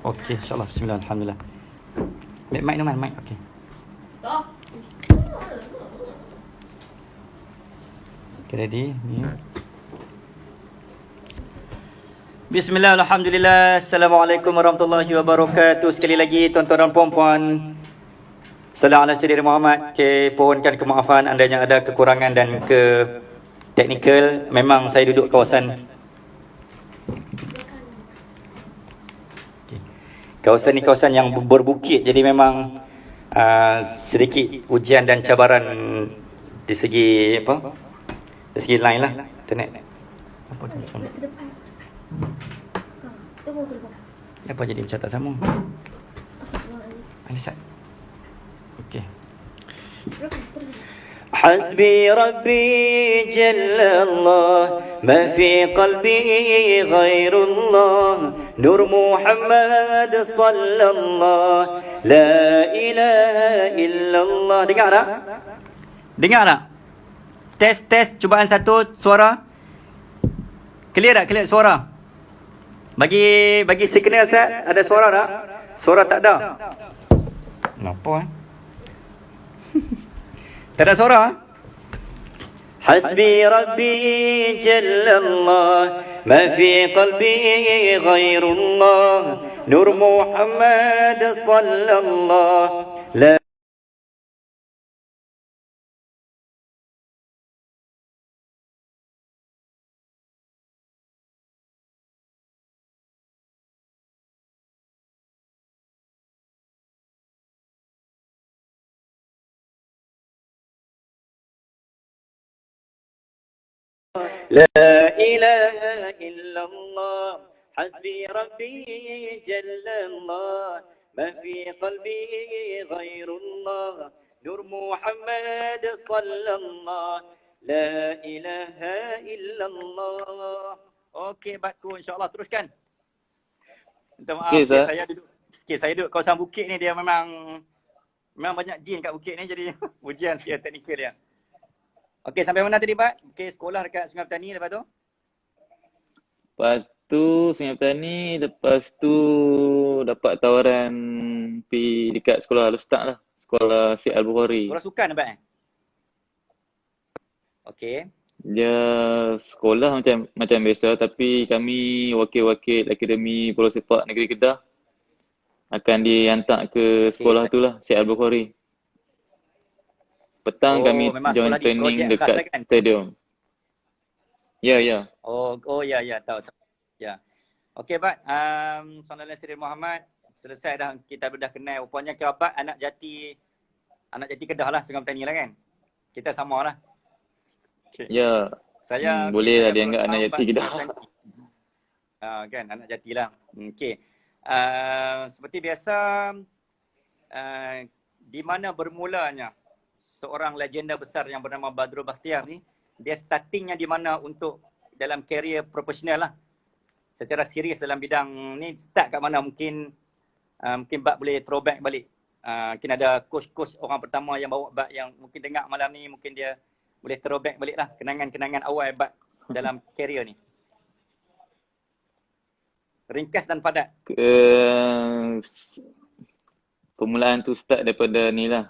Okey, insyaAllah. Bismillah, Alhamdulillah. Mic tu mana? Mic, okey. Okay, ready? Ni. Bismillah, Alhamdulillah. Assalamualaikum warahmatullahi wabarakatuh. Sekali lagi, tuan-tuan dan puan-puan. Salam ala Sayyidina Muhammad. Okay, pohonkan kemaafan anda yang ada kekurangan dan ke teknikal. Memang saya duduk kawasan kawasan ni kawasan yang berbukit, jadi memang sedikit ujian dan cabaran di segi apa? Di segi line lah, internet. Apa dia macam? Ke depan. Kita mau ke depan. Apa jadi macam tak sama? Astagfirullahaladzim. Alisat. Okey. Terus. حسبي ربي جل الله ما في قلبي غير الله نور محمد صلى الله لا إله إلا الله. Dengar tak? Dengar tak? Test cubaan satu, suara clear tak? Clear suara? Bagi signal set, ada suara tak? Suara tak ada. Kenapa tak ada suara? Hasbi Rabbi Jallallah ma fi qalbi ghairullah Nur Muhammad sallallahu la لا إله إلا الله حسبي ربي جل الله ما في قلبي غير الله نور محمد صلى الله لا إله إلا الله. Okey, Batku, insyaAllah teruskan. Minta maaf, Okey, Sir. saya duduk kawasan bukit ni, dia memang banyak jin kat bukit ni, jadi ujian sikit teknikal dia. Okey, sampai mana tadi, Bat? Okey, sekolah dekat Sungai Petani, lepas tu? Lepas tu Sungai Petani, lepas tu dapat tawaran pergi dekat sekolah Al-Ustaz lah. Sekolah Syed Al-Bukhari. Sekolah sukan, Bat? Okey. Dia sekolah macam biasa, tapi kami wakil-wakil Akademi Bola Sepak Negeri Kedah akan dihantar ke sekolah tu lah, Syed Al-Bukhari. Petang kami memang join sekolah di training projek dekat khas kan? stadium. Ya. Oh ya, tahu. Ya. Okey, Bat. Sallallahu Alaihi Muhammad. Selesai dah, kita dah kenal. Rupanya Bat anak jati Kedah lah, Sungai Petani lah kan? Kita sama lah. Okay. Ya. Saya boleh lah saya dianggap anak tahu jati Bat Kedah. Sungai Petani. Kan, anak jati lah. Okey. Seperti biasa, di mana bermulanya seorang legenda besar yang bernama Badrul Bakhtiar ni, dia startingnya di mana untuk dalam karier profesional lah. Secara serius dalam bidang ni, start kat mana? Mungkin Bat boleh throwback balik. Mungkin ada coach-coach orang pertama yang bawa Bat yang mungkin dengar malam ni, mungkin dia boleh throwback balik lah kenangan-kenangan awal Bat dalam karier ni. Ringkas dan padat. Permulaan tu start daripada ni lah.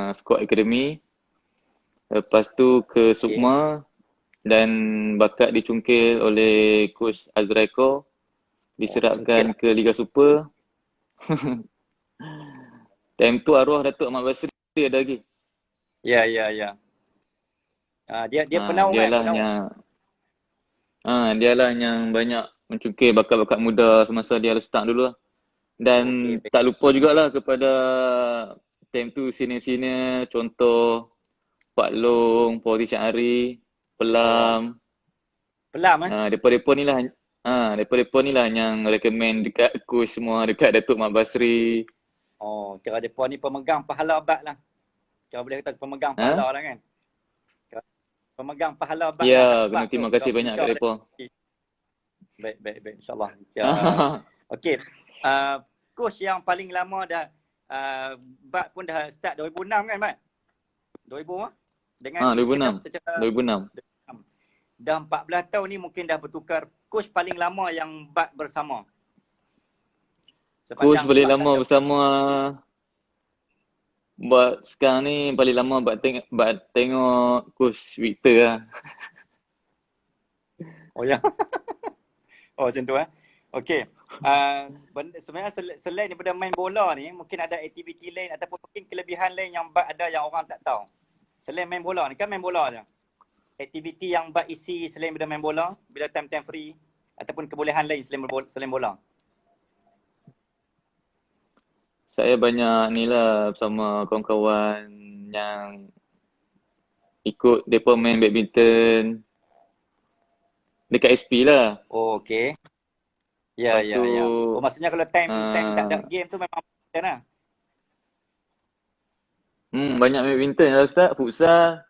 Squad Academy. Lepas tu ke Sukma dan bakat dicungkil oleh coach Azraiko. Diserapkan ke Liga Super. Time tu arwah Datuk Ahmad Basri ada lagi. Ya. Dia penaung kan? Dialah yang banyak mencungkil bakat-bakat muda semasa dia start dulu lah. Dan tak lupa jugalah kepada time tu senior-senior, contoh Pak Long, Pori Syahri, Pelam. Depa-depa ni lah yang recommend dekat coach semua, dekat Datuk Mat Basri. Oh, kira depa ni pemegang pahala Bat lah. Kira boleh kata pemegang pahala lah kan? Pemegang pahala Bat. Ya, kena terima kasih banyak kat depa. Baik, insyaAllah. Okey. Coach yang paling lama dah, Bat pun dah start 2006 kan, Bat? 2000 dengan 2006. Dah 14 tahun ni mungkin dah bertukar. Coach paling lama yang Bat bersama? Coach sepanjang paling Bat tak lama ada. bersama buat sekarang ni paling lama buat tengok Coach Victor lah. Oh ya. Oh macam tu Okey. Sebenarnya selain daripada main bola ni, mungkin ada aktiviti lain ataupun mungkin kelebihan lain yang Bat ada yang orang tak tahu. Selain main bola ni, kan main bola je. Aktiviti yang Bat isi selain daripada main bola, bila time-time free ataupun kebolehan lain selain bola. Saya banyak ni lah bersama kawan-kawan yang ikut mereka main badminton dekat SP lah. Oh okey. Ya Lepas ya tu, ya. Oh maksudnya kalau time tak ada ah, game tu memang macam mana? banyak badminton lah Ustaz, futsal.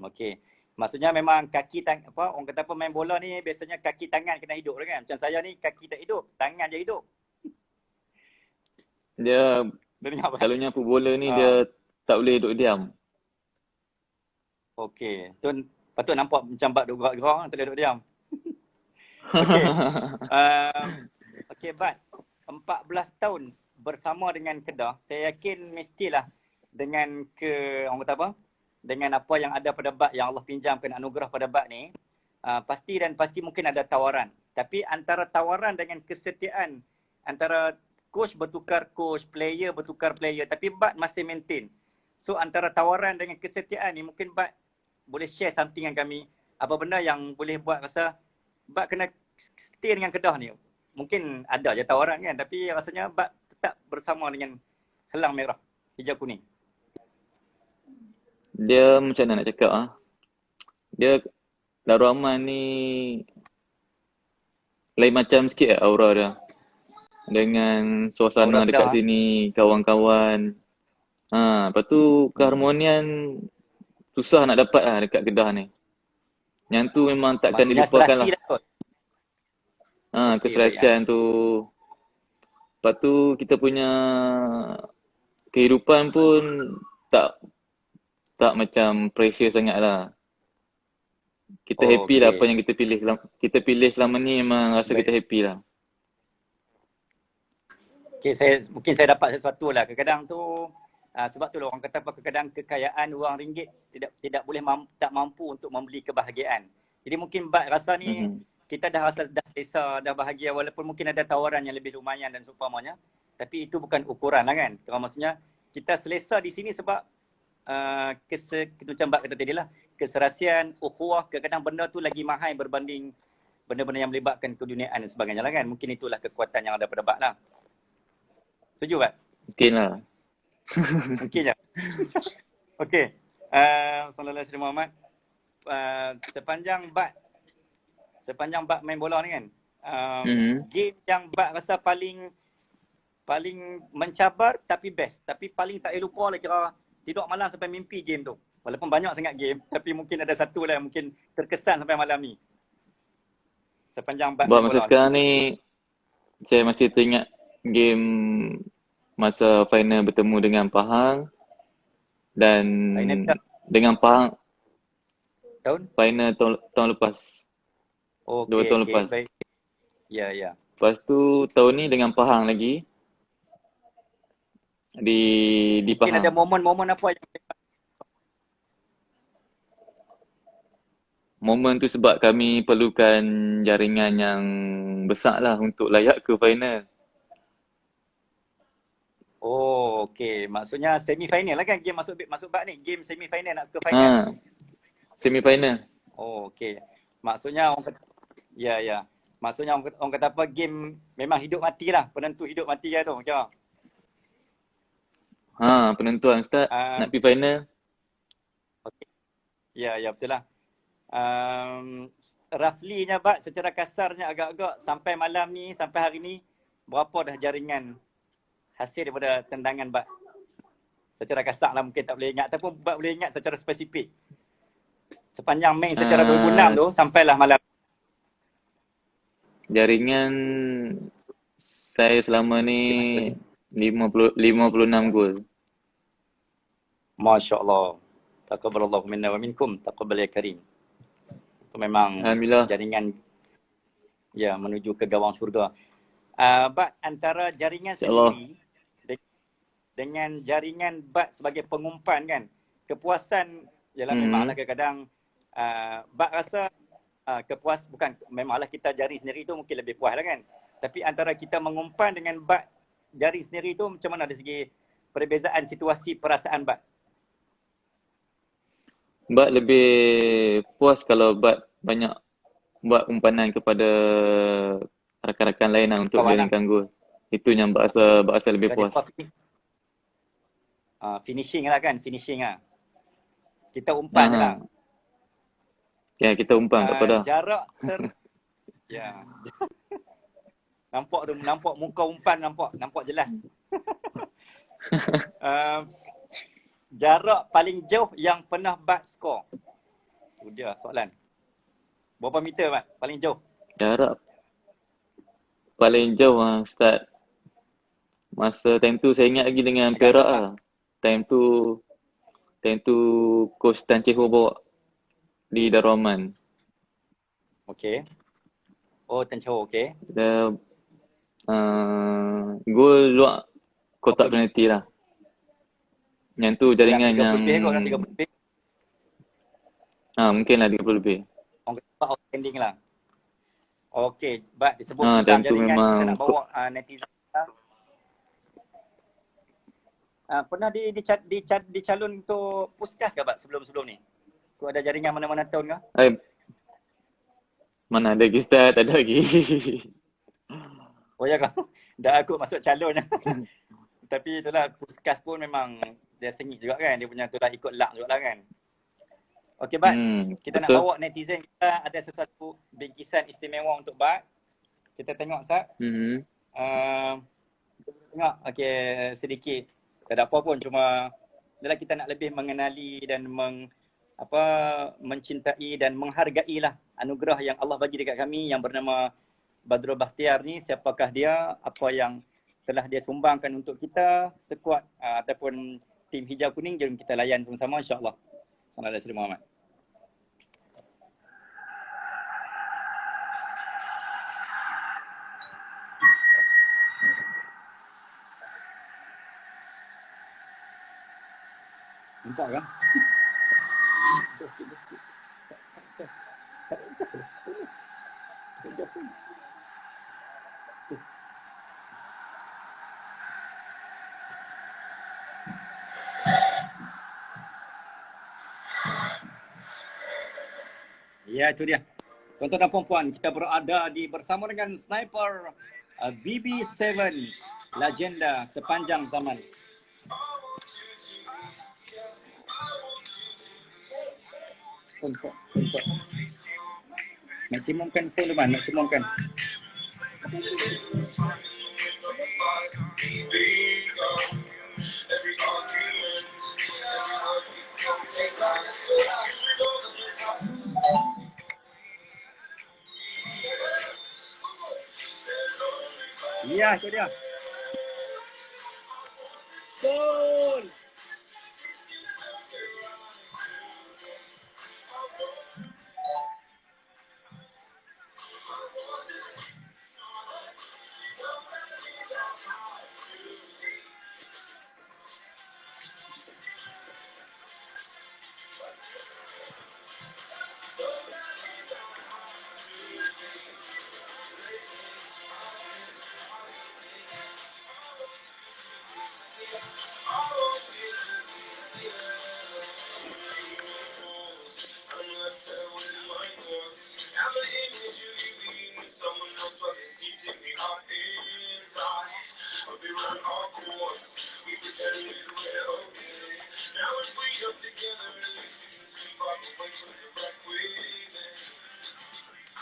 Okey. Maksudnya memang orang kata apa main bola ni biasanya kaki tangan kena hidup kan. Macam saya ni kaki tak hidup, tangan je hidup. Dia Dia dengar apa? selalunya footballer ni Ha. dia tak boleh duduk diam. Okey. Tu patut nampak macam Bat duk gerak-gerak, tak boleh duduk diam. Okey. Okey Bat, 14 tahun bersama dengan Kedah, saya yakin mestilah dengan orang kata apa? Dengan apa yang ada pada Bat, yang Allah pinjamkan anugerah pada Bat ni, pasti mungkin ada tawaran. Tapi antara tawaran dengan kesetiaan, antara coach bertukar coach, player bertukar player, tapi Bat masih maintain. So antara tawaran dengan kesetiaan ni, mungkin Bat boleh share something dengan kami. Apa benda yang boleh buat rasa Bat kena stay dengan Kedah ni. Mungkin ada je tawaran kan, tapi rasanya Bat tetap bersama dengan Helang Merah, Hijau Kuning. Dia macam mana nak cakap Dia Darul Aman ni lain macam sikit aura dia. Dengan suasana Aura dekat Kedah, sini, kawan-kawan. Lepas tu keharmonian susah nak dapat lah dekat Kedah ni. Yang tu memang takkan maksudnya dilupakan serasi lah. dah kot. Okey, Keserasian tu. Lepas tu kita punya kehidupan pun tak macam pressure sangat lah. Kita happy lah apa yang kita pilih selama ni, memang rasa kita happy lah. Okay, mungkin saya dapat sesuatu lah. Kadang-kadang tu sebab tu lah orang kata apa, kadang kekayaan wang ringgit tidak boleh tak mampu untuk membeli kebahagiaan. Jadi mungkin Bat rasa ni kita dah rasa dah selesa, dah bahagia, walaupun mungkin ada tawaran yang lebih lumayan dan seumpamanya. Tapi itu bukan ukuran lah kan. Maksudnya kita selesa di sini sebab macam Bat kata tadi lah, keserasian, ukhuwah, kadang-kadang benda tu lagi mahal berbanding benda-benda yang melibatkan keduniaan dan sebagainya lah kan. Mungkin itulah kekuatan yang ada pada Bat lah. Setuju Bat? Mungkin lah. Mungkin je. Okey. Sallallahu alaihi wasallam Muhammad. Sepanjang Bat main bola ni kan. Game yang Bat rasa paling mencabar tapi best. Tapi paling tak boleh lupa lah, kira tidur malam sampai mimpi game tu. Walaupun banyak sangat game, tapi mungkin ada satu lah yang mungkin terkesan sampai malam ni. Sepanjang Bat Buat main masa bola sekarang ni, saya masih teringat game masa final bertemu dengan Pahang. Dan dengan Pahang final tahun lepas. Okay, 2 tahun lepas. Baik. Ya. Lepas tu tahun ni dengan Pahang lagi. Di mungkin Pahang. ada momen-momen apa yang momen tu sebab kami perlukan jaringan yang besar lah untuk layak ke final. Oh, okey. Maksudnya semi-final lah kan game masuk Bat ni. Game semi-final nak ke final. Semi-final. Oh, okey. Maksudnya orang kata, ya. Maksudnya orang kata apa, game memang hidup mati lah. Penentu hidup mati lah tu. Macam penentuan Ustaz. Nak pergi final. Okay. Ya, betul lah. Roughly-nya Bat, secara kasarnya agak-agak sampai malam ni, sampai hari ni, berapa dah jaringan hasil daripada tendangan Bat? Secara kasar lah, mungkin tak boleh ingat. Ataupun Bat boleh ingat secara spesifik. Sepanjang main secara 2006 tu, sampailah malam. Jaringan saya selama ni 56 gol. Masya Allah. Taqabbalallahu minna wa minkum. Taqabbal ya karim. Itu memang Alhamdulillah. jaringan menuju ke gawang syurga. Bat, antara jaringan InsyaAllah. sendiri dengan jaringan Bat sebagai pengumpan kan, kepuasan ialah memanglah kadang-kadang Bat rasa memanglah kita jaring sendiri tu mungkin lebih puas lah kan. Tapi antara kita mengumpan dengan Bat jaring sendiri tu macam mana dari segi perbezaan situasi perasaan Bat? Bat lebih puas kalau Bat banyak buat umpanan kepada rakan-rakan lain lah untuk Kawan lah. jaringkan gol. Itu yang Bat rasa lebih puas. Finishing lah kan, finishing lah. Kita umpan je lah. Ya, kita umpan, tak apa dah. Jarak ya. Nampak muka umpan, nampak jelas. Jarak paling jauh yang pernah Bat skor. Tu dia soalan. Berapa meter Bat paling jauh? Jarak paling jauh Ustaz. Masa time tu saya ingat lagi dengan Perak lah. Time tu Coach Tan Chee Ho bawa di Darul Okey. Oh, Tan Chee Ho, okey. Dia gol luar kotak penalti lah. Yang tu jaringan yang 30 lebih kot, 30 lebih. mungkin lah 30 lebih. Orang kata outstanding lah. Okey, Bat disebut time tentang tu jaringan memang kita nak bawa netizen kita. Pernah dicalon untuk Puskas ke Bat sebelum-sebelum ni? Kau ada jaringan mana-mana tahun ke? Mana ada lagi Ustaz, tak ada lagi. Oh ya kau dah aku masuk calon. Tapi itulah Puskas pun memang dia sengit juga kan. Dia punya tu lah ikut luck juga lah kan. Okey Bat, kita nak bawa netizen kita ada sesuatu bingkisan istimewa untuk Bat. Kita tengok Sat. Tengok okey sedikit. Tak ada apa pun, cuma adalah kita nak lebih mengenali dan mencintai dan menghargai lah anugerah yang Allah bagi dekat kami yang bernama Badrul Bakhtiar ni. Siapakah dia, apa yang telah dia sumbangkan untuk kita, sekuat ataupun tim hijau kuning. Jom kita layan sama-sama insya-Allah. Sallallahu alaihi wasallam Muhammad. Nampak kan? Ya, itu dia. Tuan-tuan dan puan-puan, kita berada bersama dengan sniper BB7, legenda sepanjang zaman. Maksimumkan volume, maksimumkan. Ya, itu dia. Gol!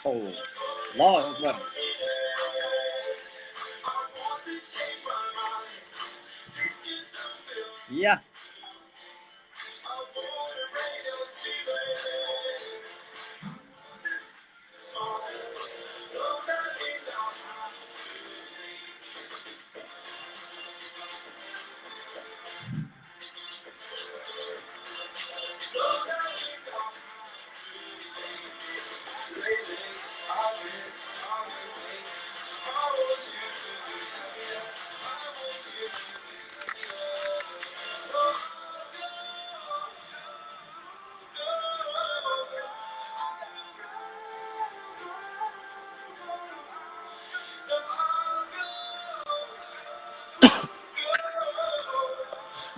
Oh, Allahu Akbar. Ya.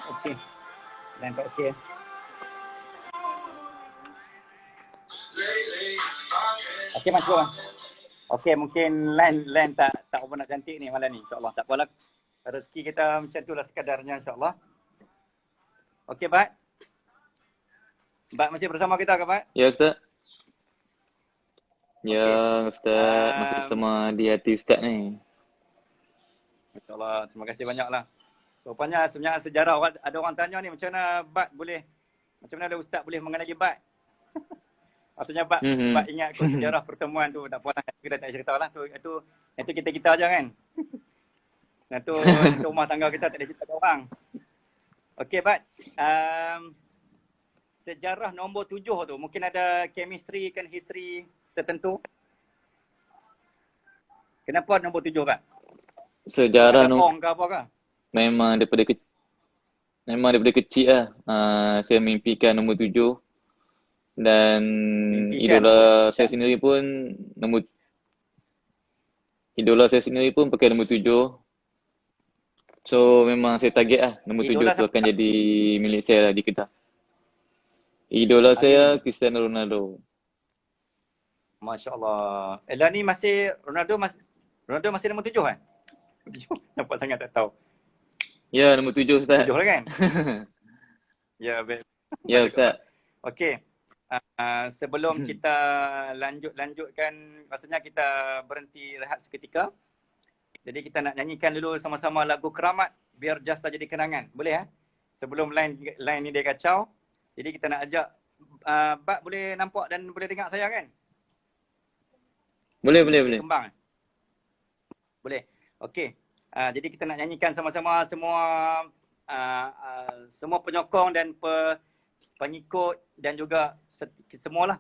Okey. Line tak okey. Okey Mas Bro. Okey, mungkin line tak apa nak cantik ni malam ni, insya-Allah. Tak apalah. Rezeki kita macam itulah sekadarnya, insya-Allah. Okey, Bat. Bat masih bersama kita ke, Bat? Ya, Ustaz. Ya, Ustaz. Masih bersama di hati Ustaz ni. InsyaAllah. Terima kasih banyaklah. Rupanya sebenarnya sejarah, ada orang tanya ni macam mana Bat boleh, macam mana Ustaz boleh mengenali Bat? Maksudnya Bat ingat kot sejarah pertemuan tu, tak apalah, kita tak cerita lah. Itu kita aja kan. Itu rumah tangga kita tak ada cerita orang. Okey Bat, sejarah nombor 7 tu mungkin ada chemistry kan, history tertentu. Kenapa nombor 7 Bat? Sejarah ada ong ke apa ke? memang daripada kecil lah. Saya mimpikan nombor 7. Dan idola saya sendiri pun pakai nombor 7. So memang saya target lah nombor 7 tu akan jadi milik saya lah di Kedah. Idola saya Cristiano Ronaldo. Masya-Allah. Ella ni masih Ronaldo masih nombor 7 kan? Nampak sangat tak tahu. Ya, nombor 7 Ustaz. 7 lah kan? Ya, baik. Ya Ustaz. Okey. Sebelum kita lanjutkan, rasanya kita berhenti rehat seketika. Jadi kita nak nyanyikan dulu sama-sama lagu Keramat biar jasa jadi kenangan. Boleh Sebelum line ni dia kacau. Jadi kita nak ajak Bat boleh nampak dan boleh dengar saya kan? Boleh. Kembang. Boleh. Okey. Jadi kita nak nyanyikan sama-sama semua penyokong dan pengikut dan juga semualah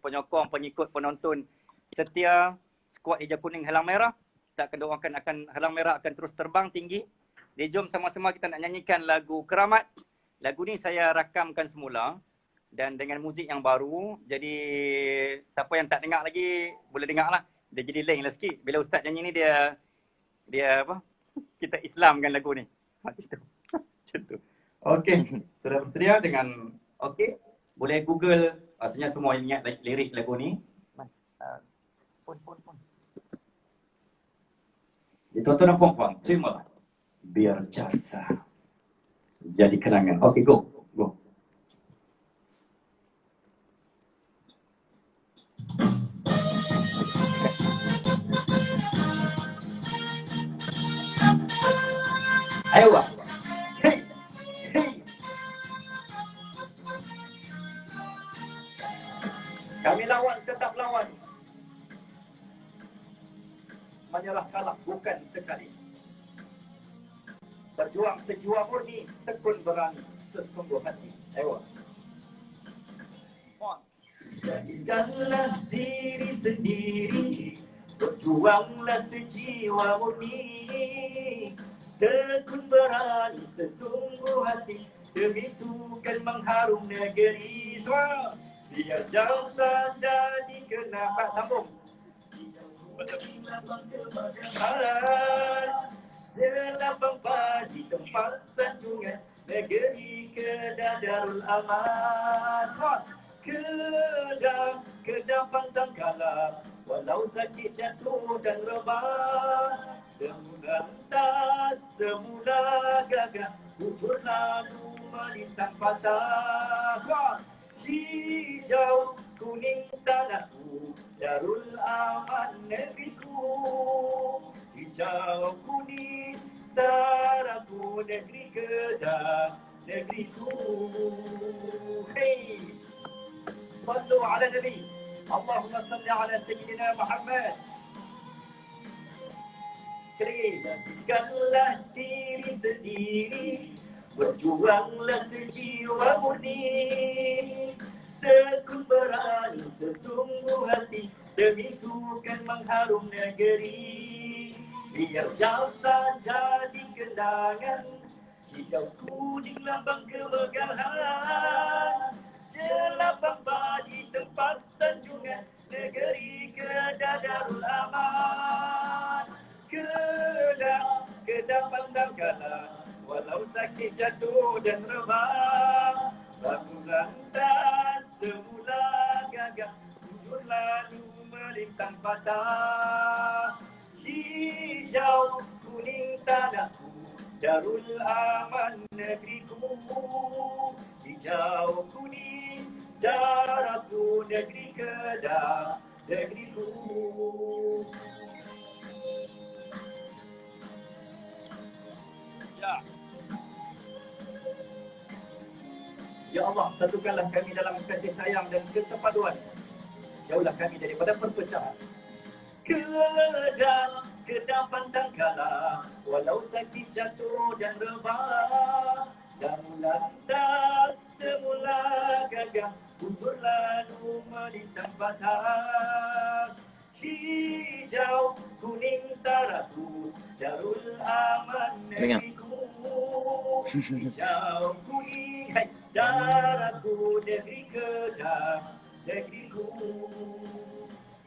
penyokong, pengikut, penonton setia skuad hijau kuning Halang Merah. Kita akan doakan akan Halang Merah akan terus terbang tinggi. Jadi jom sama-sama kita nak nyanyikan lagu Keramat. Lagu ni saya rakamkan semula dan dengan muzik yang baru. Jadi siapa yang tak dengar lagi boleh dengar lah. Dia jadi lain lah sikit. Bila Ustaz nyanyi ni dia apa? Kita Islamkan lagu ni. Macam tu. Okey, sudah bersedia dengan okey. Boleh Google, maksudnya semua ingat lirik lagu ni. Pon. Tuan-tuan dan puan-puan, terimalah. Biar jasa jadi kenangan. Okey, go. Ayo. Hey. Kami lawan, tetap lawan. Menyerah kalah bukan sekali. Berjuang sejiwa murni, tekun berani, sesungguh hati. Ayo. Jadikanlah diri sendiri, berjuanglah sejiwa murni, tekun berani, sesungguh hati, demi sukan mengharum negeri. Semua biar jasa jadi kenangan. Sambung. Selapang padi tempat sanjungan, negeri Kedah Darul Aman. Kedah pantang kalah, walau sakit jantung dan rebah. Semula entas, semula gagah, ukur lalu melintang patah. Hijau kuning tanahku, Darul Aman negeriku. Hijau kuning tanahku, negeri Kedah negeriku. Hey, sallu ala Nabi. Allahumma salli ala Sayyidina Muhammad. Jadikanlah diri sendiri, berjuanglah sejiwa murni, tekun berani, sesungguh hati, demi sukan mengharum negeri. Biar jasa jadi kenangan, hijau kuning lambang kemegahan, jelapang padi tempat sanjungan, negeri Kedah Darul Aman. kala, walau sakit jatuh dan rebah. Bangun lantas semula gagah, tujuh lalu melintang patah. Hijau kuning tanahku, Darul Aman negeriku. Hijau kuning darahku, negeri Kedah, negeriku. Ya. Ya Allah, satukanlah kami dalam kasih sayang dan kesepaduan. Jauhlah kami daripada perpecahan. Kedah, Kedah pantang kalah, walau sakit jatuh dan rebah. Kamu lantas semula gagah, gugur lalu melintang patah. Hijau kuning taraku, Darul Aman negeriku. Hijau kuning darahku, negeri Kedah, negeriku.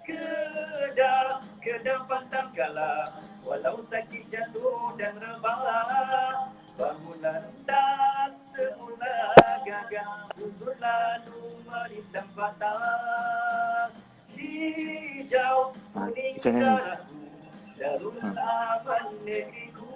Kedah, Kedah pantang kalah, walau sakit jatuh dan rebah. Bangun lantas semula gagah, gugur lalu melintang patah. Hijau kuning darahku, Darul Aman negeriku.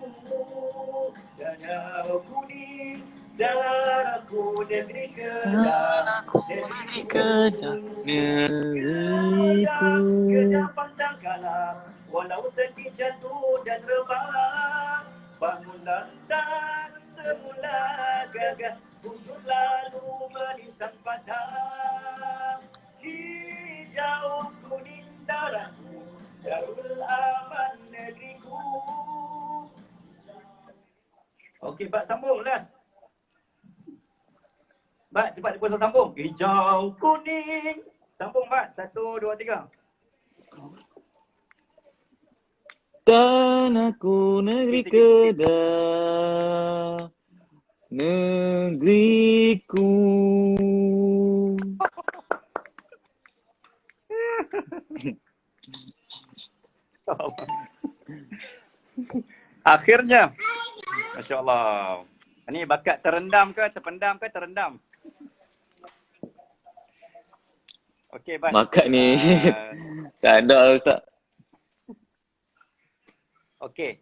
Hijau kuning darahku, negeri Kedah, negeri Kedah, negeriku. Kedah pantang kalah, walau sakit jatuh dan rebah. Bangun lantas semula gagah, gugur lalu melintang patah. Hijau kuning darahku, Darul Aman negeriku. Okey, Pak sambung last. Pak, cepat dia sambung. Hijau kuning. Sambung, Pak. 1, 2, 3. Tanahku negeri Kedah, negeriku. Akhirnya. Masya Allah. Ini bakat terendam ke, terpendam ke, terendam? Okey, Bat. Bakat ni tak ada, Ustaz. Okey.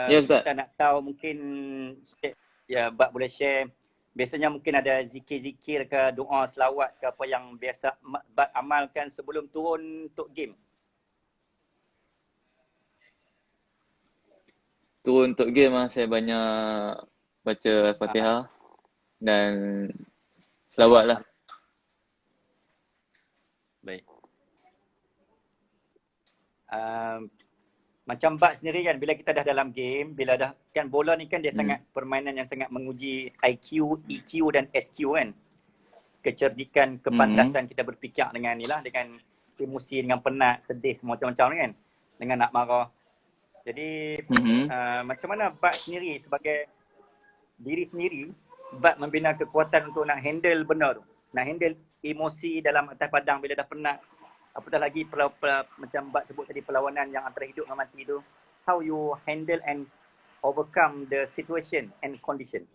Ya, Ustaz. Kita nak tahu mungkin ya, Bat boleh share. Biasanya mungkin ada zikir-zikir ke, doa, selawat ke apa yang biasa Bat amalkan sebelum turun untuk game. Turun untuk game saya banyak baca Al-Fatihah dan selawat lah. Baik. Macam Bat sendiri kan, bila kita dah dalam game, bila dah, kan bola ni kan dia sangat permainan yang sangat menguji IQ, EQ dan SQ kan. Kecerdikan, kepantasan kita berfikir dengan ni lah, dengan emosi, dengan penat, sedih, macam-macam kan. Dengan nak marah. Jadi macam mana Bat sendiri sebagai diri sendiri, Bat membina kekuatan untuk nak handle benda tu. Nak handle emosi dalam atas padang bila dah penat. Apatah lagi macam Bat sebut tadi, perlawanan yang antara hidup dan mati tu. How you handle and overcome the situation and condition.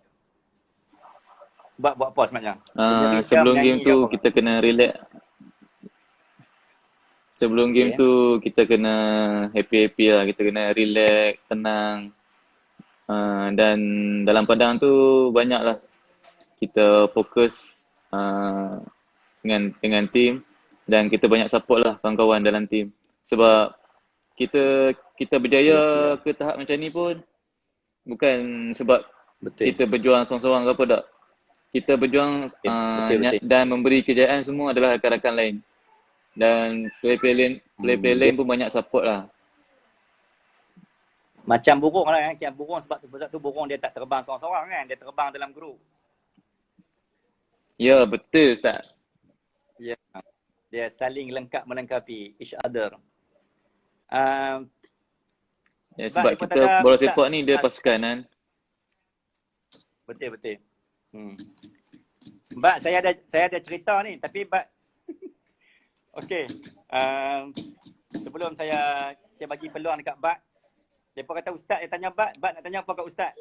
Bat buat apa sebenarnya? Sebelum game tu kita kena relax. Sebelum game tu kita kena happy-happy lah. Kita kena relax, tenang. Dan dalam padang tu banyak lah kita fokus dengan team. Dan kita banyak support lah kawan-kawan dalam team. Sebab kita berjaya ke tahap macam ni pun bukan sebab kita berjuang seorang-seorang ke apa tak. Kita berjuang dan memberi kejayaan semua adalah rakan-rakan lain. Dan player-player lain pun banyak support lah. Macam burung lah kan. Burung sebab tu burung dia tak terbang seorang-seorang kan. Dia terbang dalam grup. Ya, betul Ustaz. Ya. Dia saling lengkap melengkapi each other. Ya, sebab kita bola sepak ni dia pasukan kan. Betul. Mbak, saya ada cerita ni tapi Mbak okey. Sebelum saya bagi peluang dekat Mbak, Mereka kata ustaz, dia tanya Bat nak tanya apa kat ustaz?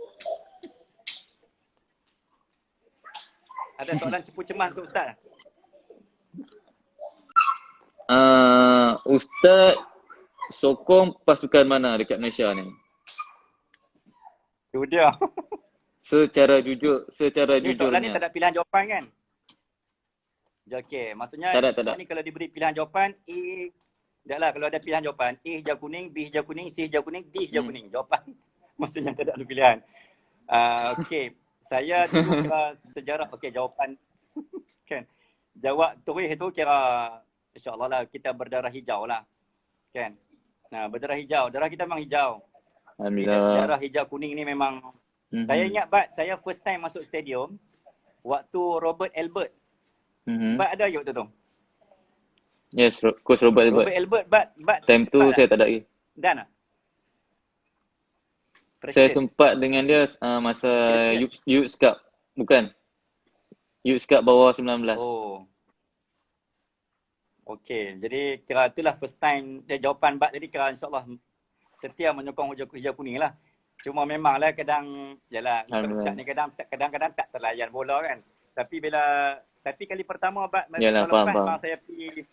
Ada soalan cepu cemas untuk ustaz? Ustaz sokong pasukan mana dekat Malaysia ni? Itu dia. Secara jujur, Ni soalan ni tak jujurnya. ada pilihan jawapan kan? Okey, maksudnya Tak ada. ni kalau diberi pilihan jawapan A, taklah kalau ada pilihan jawapan A hijau kuning, B hijau kuning, C hijau kuning, D hijau kuning. Jawapan maksudnya tak ada pilihan. Okey, saya dulu kira sejarah jawapan kan. Jawab turis itu kira insya-Allah lah kita berdarah hijau lah. Kan? Nah, berdarah hijau. Darah kita memang hijau. Alhamdulillah. Darah hijau kuning ni memang saya ingat Bat, saya first time masuk stadium waktu Robert Albert. Bat ada waktu tu? Yes, Coach Robert Albert. Robert Albert, Bat Time tu saya tak ada lagi. Dan tak? Saya sempat dengan dia masa Youth Cup. Bukan. Youth Cup bawah 19. Oh. Okey, jadi kira itulah first time dia jawapan Bat, jadi kira insyaAllah setia menyokong hijau kuning lah. Cuma memanglah kadang, yalah, ustaz ni kadang-kadang tak terlayan bola kan. Tapi kali pertama Bat, yalah, tahun lepas faham. saya pergi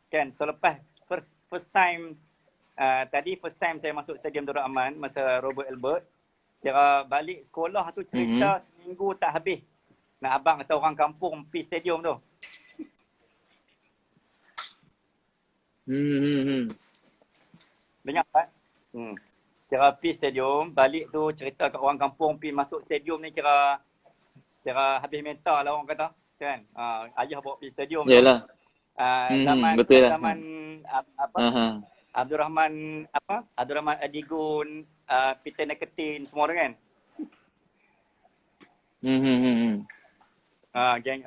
kan, tahun lepas first time first time saya masuk Stadium Darul Aman masa Robert Albert. Kira balik sekolah tu cerita seminggu tak habis. Nak abang atau orang kampung pergi stadium tu. Dengar tak? Kira pergi stadium, balik tu cerita kat orang kampung pergi masuk stadium ni kira habis mental lah orang kata. Kan? Ayah bawa pergi stadium tu. Yalah. Betul lah. Zaman Abdul Rahman Adigun, Peter Neketin semua tu kan. Geng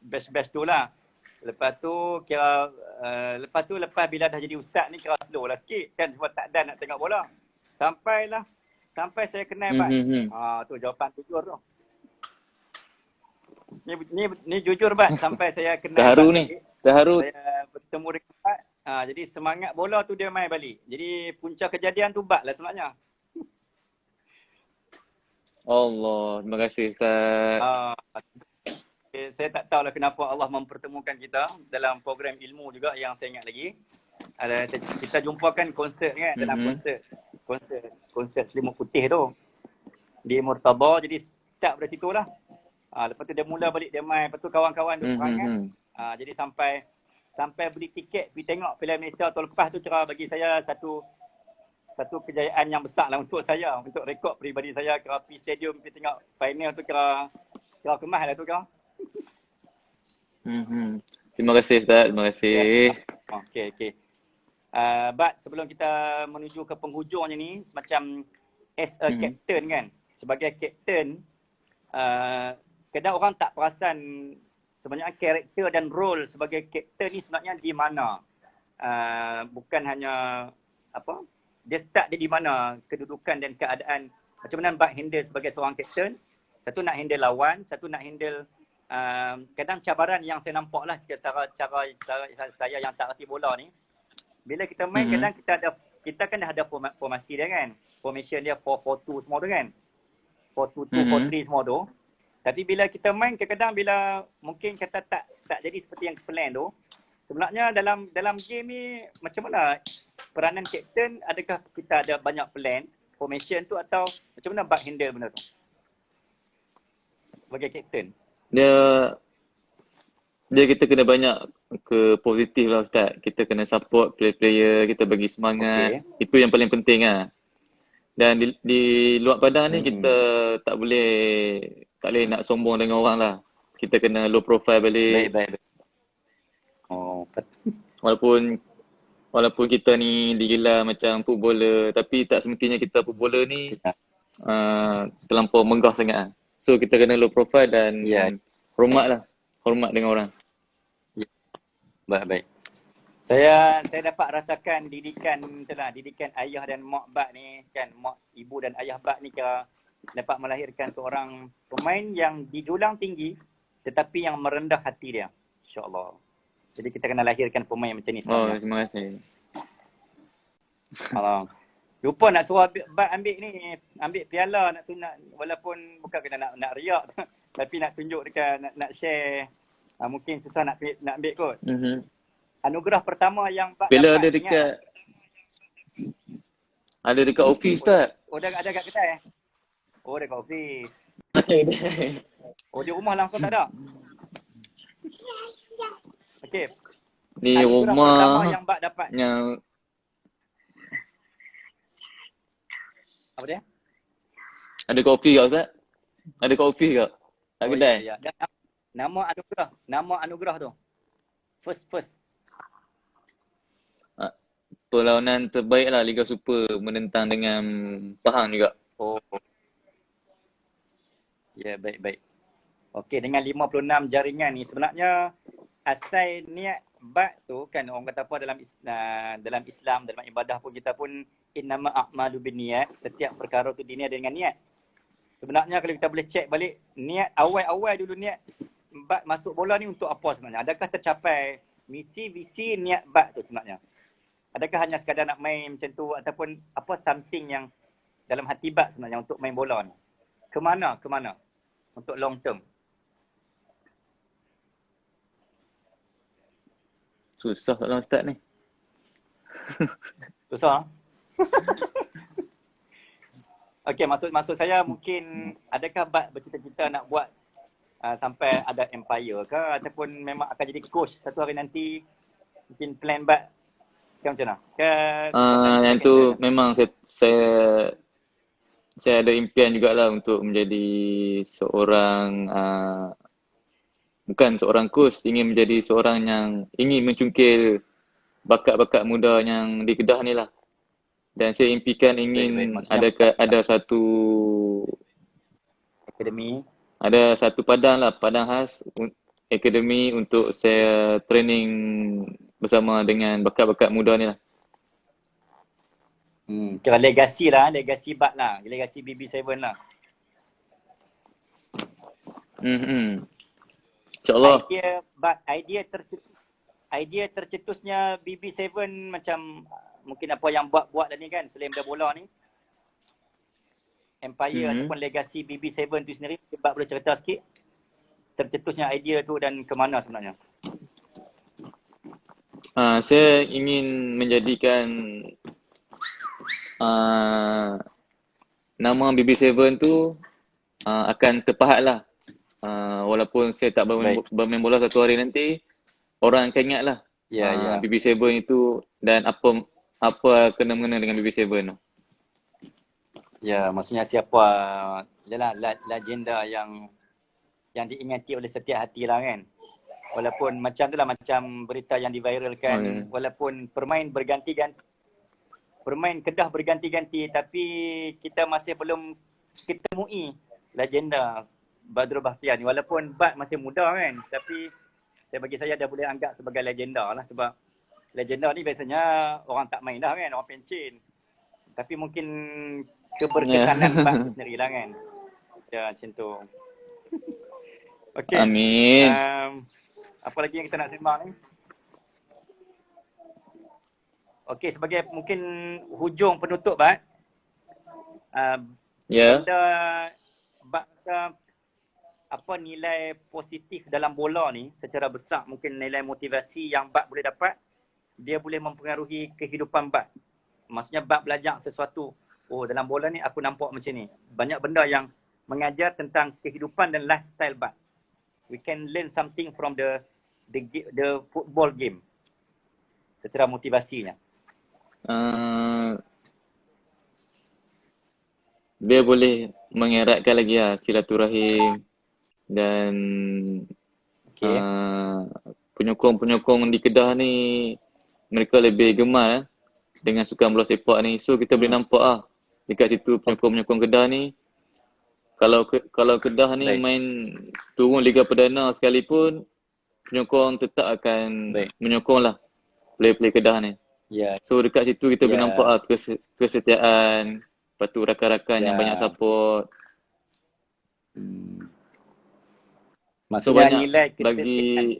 best tu lah. Lepas tu lepas bila dah jadi ustaz ni kira slow lah sikit kan, sebab tak ada nak tengok bola. Sampai saya kenal Bat. Tu jawapan jujur tu. Ni jujur Bat, sampai saya kenal Terharu Bat ni. balik. Terharu. Saya bertemu dengan Bat. Jadi semangat bola tu dia main balik. Jadi punca kejadian tu Bat lah sebenarnya. Allah, terima kasih Ustaz. Saya tak tahulah kenapa Allah mempertemukan kita dalam program ilmu juga yang saya ingat lagi. Kita jumpakan konsert kan, dalam konsert Selimut Putih tu di Murtabah. Jadi start dari situ lah. Lepas tu dia mula balik dia main. Lepas tu kawan-kawan dia perangan. Jadi sampai beli tiket pergi tengok Piala Malaysia tahun lepas tu kira bagi saya satu kejayaan yang besar lah untuk saya, untuk rekod peribadi saya. Kira pergi stadium pergi tengok final tu kira kemas lah tu kira. Terima kasih Ustaz, terima kasih. Okey. Bat, sebelum kita menuju ke penghujungnya ni, semacam as a captain kan, sebagai captain, kadang orang tak perasan sebenarnya karakter dan role sebagai captain ni sebenarnya di mana. Bukan hanya dia start dia di mana, kedudukan dan keadaan. Macam mana Bat handle sebagai seorang captain. Satu nak handle lawan, satu nak handle kadang cabaran yang saya nampak lah cara saya yang tak reti bola ni. Bila kita main kadang kita kan dah ada formasi dia kan. Formation dia 4-4-2 semua tu kan. 4-2-2, 4-3 semua tu. Tapi bila kita main kadang-kadang bila mungkin kata tak jadi seperti yang plan tu. Sebenarnya dalam game ni macam mana peranan captain, adakah kita ada banyak plan formation tu atau macam mana Bat handle benda tu? Sebagai captain. Dia kita kena banyak ke positif lah Ustaz. Kita kena support player-player, kita bagi semangat. Itu yang paling penting lah. Dan di luar padang ni kita tak boleh nak sombong dengan orang lah. Kita kena low profile balik. Baik. Walaupun kita ni digelar macam footballer, tapi tak semestinya kita footballer ni terlampau megah sangat lah. So kita kena low profile dan hormat dengan orang. Baik. Saya dapat rasakan didikan ayah dan mak Bat ni kan, mak ibu dan ayah Bat ni kira dapat melahirkan seorang pemain yang dijulang tinggi tetapi yang merendah hati dia. Insya-Allah. Jadi kita kena lahirkan pemain macam ni sebenarnya. Terima kasih. Lupa nak suruh Bat ambil ni, ambil piala nak tu nak, walaupun bukan kena nak riak tapi nak tunjuk dekat nak share. Mungkin susah nak ambil kot. Anugerah pertama yang Bat Piala dapat. ada dekat office tak? Oh, ada kat kedai. Oh, dekat office. Oh, di rumah langsung tak ada. Okey. Ni Anugerah pertama rumah yang Bat dapat. yang Apa dia? ada kat office ke Ustaz? Ada kat office ke? Tak kedai? Ya. Nama anugerah tu. First. Perlawanan terbaik lah Liga Super menentang dengan Pahang juga. Oh. Ya, baik. Okey, dengan 56 jaringan ni sebenarnya asal niat Bat tu kan orang kata apa dalam Islam, dalam ibadah pun kita pun innama a'malu binniyat, setiap perkara tu diniat dengan niat. Sebenarnya kalau kita boleh cek balik niat awal dulu niat Bat masuk bola ni untuk apa sebenarnya? Adakah tercapai misi visi niat Bat tu sebenarnya? Adakah hanya sekadar nak main macam tu ataupun apa something yang dalam hati Bat sebenarnya untuk main bola ni? Kemana? Untuk long term. Susah lah Ustaz ni. Susah. Okey, maksud saya mungkin adakah Bat bercita-cita nak buat sampai ada empire ke ataupun memang akan jadi coach satu hari nanti? Mungkin plan Bat ke macam mana? Yang tu memang saya ada impian jugalah untuk menjadi seorang bukan seorang coach, ingin menjadi seorang yang ingin mencungkil bakat-bakat muda yang di Kedah ni lah. Dan saya impikan ingin ada satu akademi. Ada satu padang khas akademi untuk saya training bersama dengan bakat-bakat muda ni lah. Kira legasi Bat lah, legasi BB7 lah. InsyaAllah. Idea tercetusnya BB7 macam mungkin apa yang buat dah ni kan selain dah bola ni. Empire ataupun legasi BB7 tu sendiri, Bat boleh cerita sikit tercetusnya idea tu dan ke mana sebenarnya? Saya ingin menjadikan nama BB7 tu akan terpahat lah. Walaupun saya tak bermain bola satu hari nanti, orang akan ingat lah BB7 itu dan apa kena-mengena dengan BB7 tu. Ya, maksudnya siapa legenda yang diingati oleh setiap hati lah kan. Walaupun macam tu lah, macam berita yang diviralkan, walaupun pemain Kedah berganti-ganti tapi kita masih belum ketemui legenda Badrul Bahtiar ni. Walaupun Bat masih muda kan, tapi bagi saya dah boleh anggap sebagai legenda lah, sebab legenda ni biasanya orang tak main dah kan, orang pencin. Tapi mungkin keberkesanan Bat sendiri lah kan. Ya, macam tu. Okay. Amin. Apa lagi yang kita nak sembang ni? Okey, sebagai mungkin hujung penutup Bat. Bat rasa apa nilai positif dalam bola ni secara besar, mungkin nilai motivasi yang Bat boleh dapat, dia boleh mempengaruhi kehidupan Bat. Maksudnya Bat belajar sesuatu, dalam bola ni aku nampak macam ni. Banyak benda yang mengajar tentang kehidupan dan lifestyle Bat. We can learn something from the football game secara motivasinya. Dia boleh mengeratkan lagi lah silaturahim dan penyokong-penyokong di Kedah ni mereka lebih gemar dengan sukan bola sepak ni. So kita boleh nampak lah dekat situ penyokong-penyokong Kedah ni, kalau Kedah ni main turun Liga Perdana sekalipun, penyokong tetap akan menyokong lah player-player Kedah ni. So dekat situ kita boleh nampak lah kesetiaan, lepas tu rakan-rakan yang banyak support. Maksudnya so, nilai bagi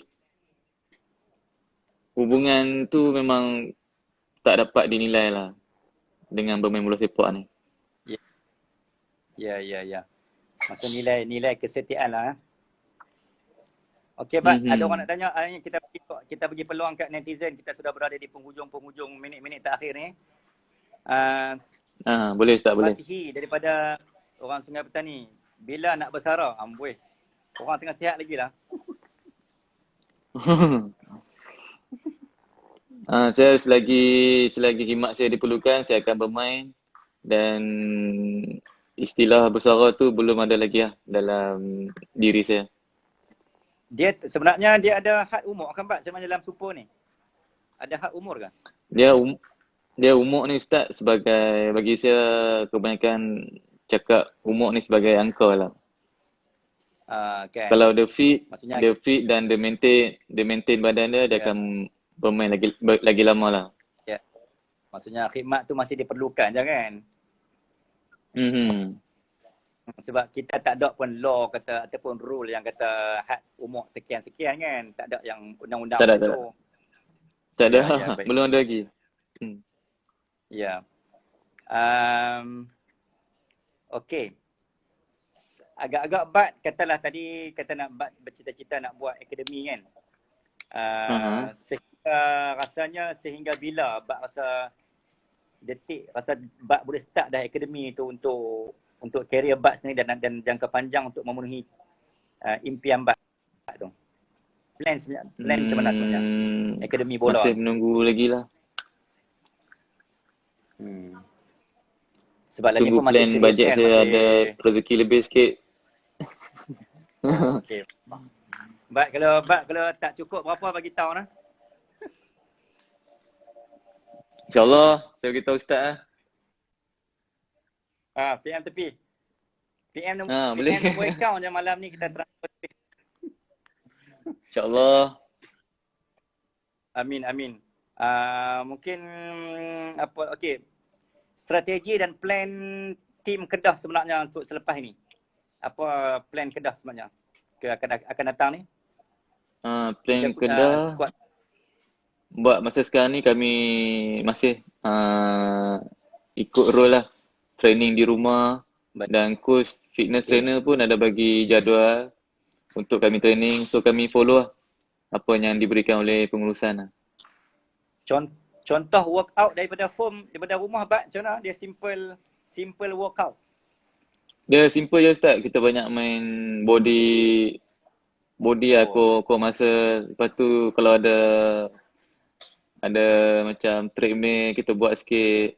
hubungan tu memang tak dapat dinilai lah. dengan bermain bola sepak ni. Ya. Maksud nilai kesetiaan lah. Okey, Bat, ada orang nak tanya, kita bagi peluang kat netizen, kita sudah berada di penghujung minit-minit terakhir ni. Boleh Ustaz, boleh. Fatihi daripada orang Sungai Petani, bila nak bersara? Amboi. Orang tengah sihat lagi lah. Saya selagi khidmat saya diperlukan, saya akan bermain, dan istilah bersara tu belum ada lagi lah dalam diri saya. Dia sebenarnya dia ada had umur kan, Pak? Sama dalam Super ni. Ada had umur kan? Dia umur ni Ustaz, sebagai, bagi saya kebanyakan cakap umur ni sebagai angka lah. Kan. Kalau dia fit, Maksudnya, dan dia maintain badan dia, dia akan bermain lagi lama lah. Ya. Maksudnya khidmat tu masih diperlukan je kan? Sebab kita tak ada pun law kata ataupun rule yang kata had umur sekian-sekian kan. Tak ada yang undang-undang Tak ada. tu. Tak ada, baik. belum ada lagi. Ya. Okey. Agak-agak Bat katalah tadi kata nak Bat bercita-cita nak buat akademi kan. Sehingga rasanya sehingga bila Bat rasa Bat boleh start dah akademi tu untuk career Bat sendiri dan jangka panjang untuk memenuhi impian Bat tu. Plan macam mana sebenarnya? Akademi bola. Masih menunggu lagi lah. Sebab lagi Tunggu pun masih plan serius bajet kan, saya ada rezeki lebih sikit. Okey. Bat kalau tak cukup berapa bagi tahu nah. InsyaAllah, saya beritahu Ustaz lah. PM tepi. PM boleh. nombor account je malam ni kita transfer tepi. InsyaAllah. Amin. Mungkin okey. Strategi dan plan tim Kedah sebenarnya untuk selepas ini. Apa plan Kedah sebenarnya akan datang ni? Plan Kedah, buat masa sekarang ni kami masih ikut role lah. Training di rumah. Dan coach fitness trainer pun ada bagi jadual untuk kami training. So kami follow lah apa yang diberikan oleh pengurusan lah. Contoh workout daripada rumah Bat macam mana? Dia simple workout. Dia simple je Ustaz. Kita banyak main body lah, core masa. Lepas tu kalau ada macam treadmill kita buat sikit.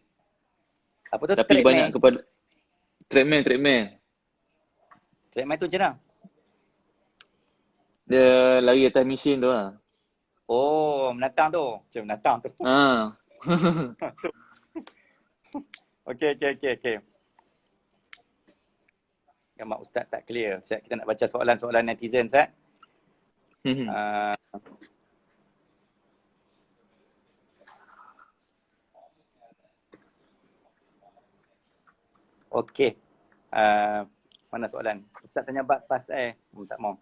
Apa tu? Tapi banyak kepada treadmill. Treadmill tu macam mana? Dia lari atas mesin tu lah. Oh, menatang tu. Macam menatang tu. Okey. Gambar Ustaz tak clear. Kita nak baca soalan-soalan netizen, Ustaz. Okey. Mana soalan? Ustaz tanya Bat pasal tak mau.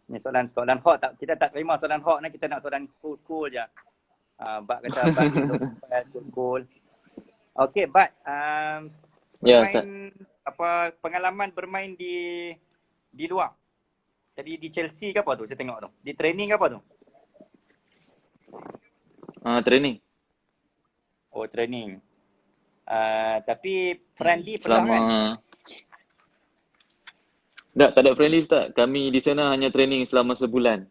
Ni soalan hot tak, kita tak terima soalan hot ni, kita nak soalan cool je. Bat kata Bat cool. Okey, Bat. Pengalaman bermain di luar. Tadi di Chelsea ke apa tu saya tengok tu? Di training ke apa tu? Training. Oh, training. Tapi friendly pernah kan? Tak ada friendly Ustaz. Kami di sana hanya training selama sebulan.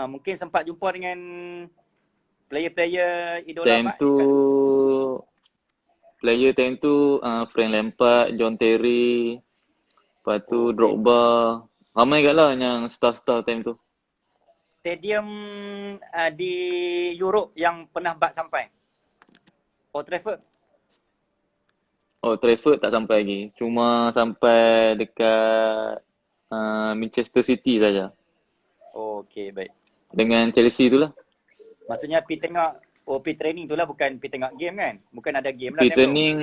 Mungkin sempat jumpa dengan player-player idola Pak? Player time tu Frank Lampard, John Terry, lepas tu Drogba. Ramai kat lah yang star-star time tu. Stadium di Europe yang pernah Bat sampai? Old Trafford? Old Trafford tak sampai lagi. Cuma sampai dekat Manchester City saja. Okey, baik. Dengan Chelsea tu lah. Maksudnya pergi training tu lah, bukan pergi tengok game kan? Bukan ada game lah. Pergi training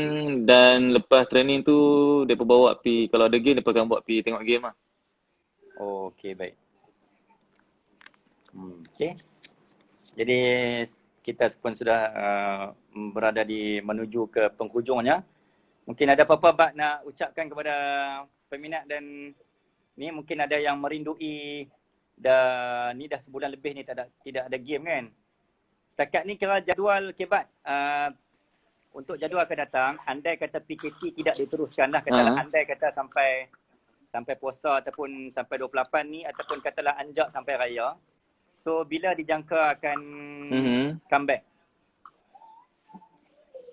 dan lepas training tu, mereka bawa pergi, kalau ada game, mereka akan buat pergi tengok game lah. Okey, baik. Okey. Jadi kita pun sudah berada di menuju ke penghujungnya. Mungkin ada apa-apa Bak nak ucapkan kepada peminat dan ni mungkin ada yang merindui dah sebulan lebih ni tidak ada game kan. Setakat ni kira jadual Kebat untuk jadual akan datang, andai kata PKP tidak diteruskan lah, katalah andai kata sampai puasa ataupun sampai 28 ni ataupun katalah anjak sampai raya. So bila dijangka akan comeback?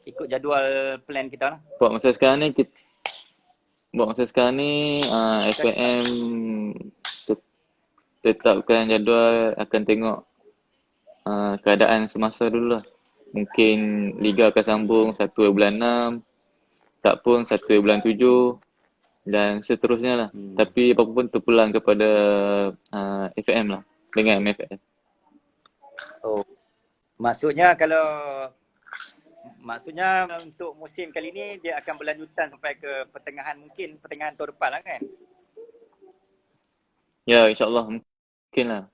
Ikut jadual plan kita lah. Buat masa sekarang ni FPM tetapkan jadual, akan tengok keadaan semasa dulu lah. Mungkin Liga akan sambung 1 bulan 6, tak pun 1 bulan 7 dan seterusnya lah. Tapi apa pun terpulang kepada FPM lah dengan MFF. Oh, maksudnya untuk musim kali ni dia akan berlanjutan sampai ke pertengahan tahun depan lah kan? Ya, insyaAllah mungkin lah.